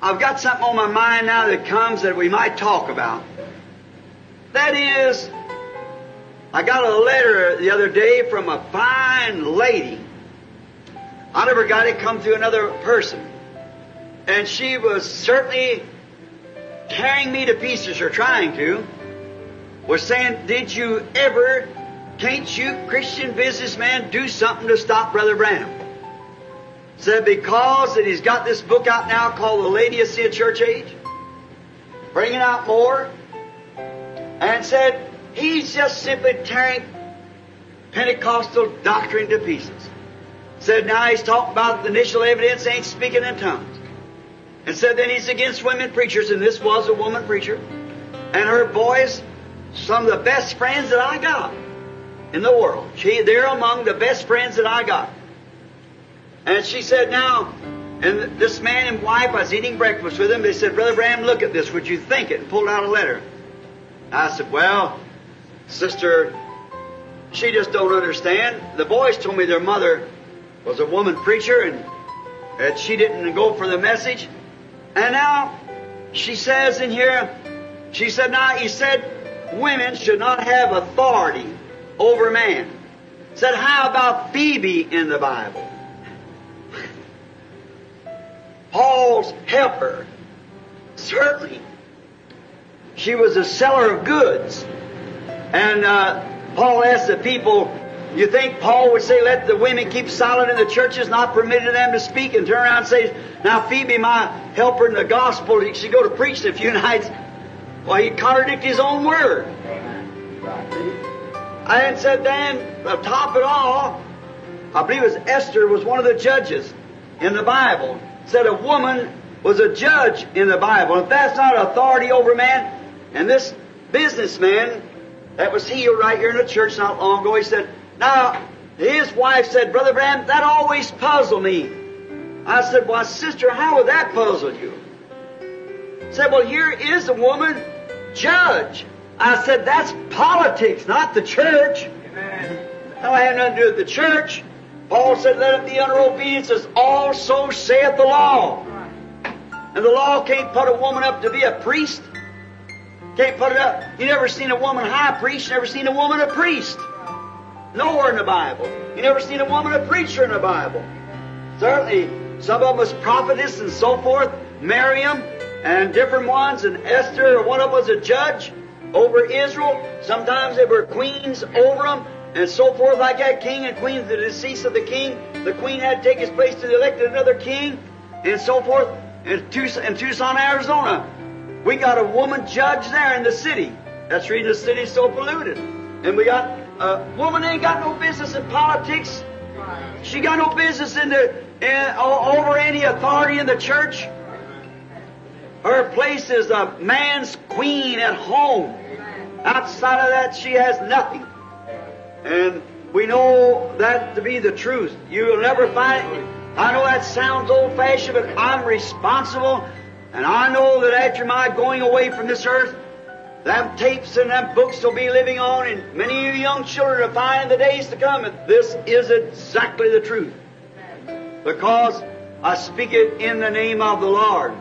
I've got something on my mind now that comes that we might talk about. That is, I got a letter the other day from a fine lady. I never got it come through another person. And she was certainly tearing me to pieces, or trying to. Was saying, did you ever, can't you Christian businessman do something to stop Brother Branham? Said because that he's got this book out now called The Laodicea Church Age, bringing out more, and said he's just simply tearing Pentecostal doctrine to pieces. Said now he's talking about the initial evidence ain't speaking in tongues. And said then he's against women preachers, and this was a woman preacher. And her boys, some of the best friends that I got in the world. They're among the best friends that I got. And she said, now, and this man and wife, I was eating breakfast with them. They said, Brother Branham, look at this. Would you think it? And pulled out a letter. I said, well, sister, she just don't understand. The boys told me their mother was a woman preacher and that she didn't go for the message. And now she says in here, she said, now he said women should not have authority over man. Said, how about Phoebe in the Bible? Paul's helper. Certainly. She was a seller of goods. And Paul asked the people, you think Paul would say, let the women keep silent in the churches, not permitting them to speak, and turn around and say, now Phoebe, my helper in the gospel, she go to preach in a few nights. Well, he contradicted his own word. And said then, to top it all, I believe it was Esther was one of the judges in the Bible. Said a woman was a judge in the Bible. If that's not authority over man, and this businessman that was healed right here in the church not long ago, he said, now, his wife said, Brother Branham, that always puzzled me. I said, well, sister, how would that puzzle you? Said, well, here is a woman judge. I said, that's politics, not the church. Amen. No, I have nothing to do with the church. Paul said, let it be under obedience as also saith the law. And the law can't put a woman up to be a priest. Can't put it up. You never seen a woman high priest, you never seen a woman a priest. Nowhere in the Bible. You never seen a woman a preacher in the Bible. Certainly, some of them was prophetess and so forth, Miriam and different ones, and Esther, one of them was a judge over Israel. Sometimes they were queens over them, and so forth like that, king and queen. The decease of the king, the queen had to take his place to elect another king, and so forth. In Tucson, Arizona, we got a woman judge there in the city. That's the reason the city's so polluted. And we got a woman ain't got no business in politics. She got no business over any authority in the church. Her place is a man's queen at home. Outside of that, she has nothing. And we know that to be the truth. You'll never find it. I know that sounds old-fashioned, but I'm responsible. And I know that after my going away from this earth, them tapes and them books will be living on, and many of you young children will find in the days to come that this is exactly the truth. Because I speak it in the name of the Lord.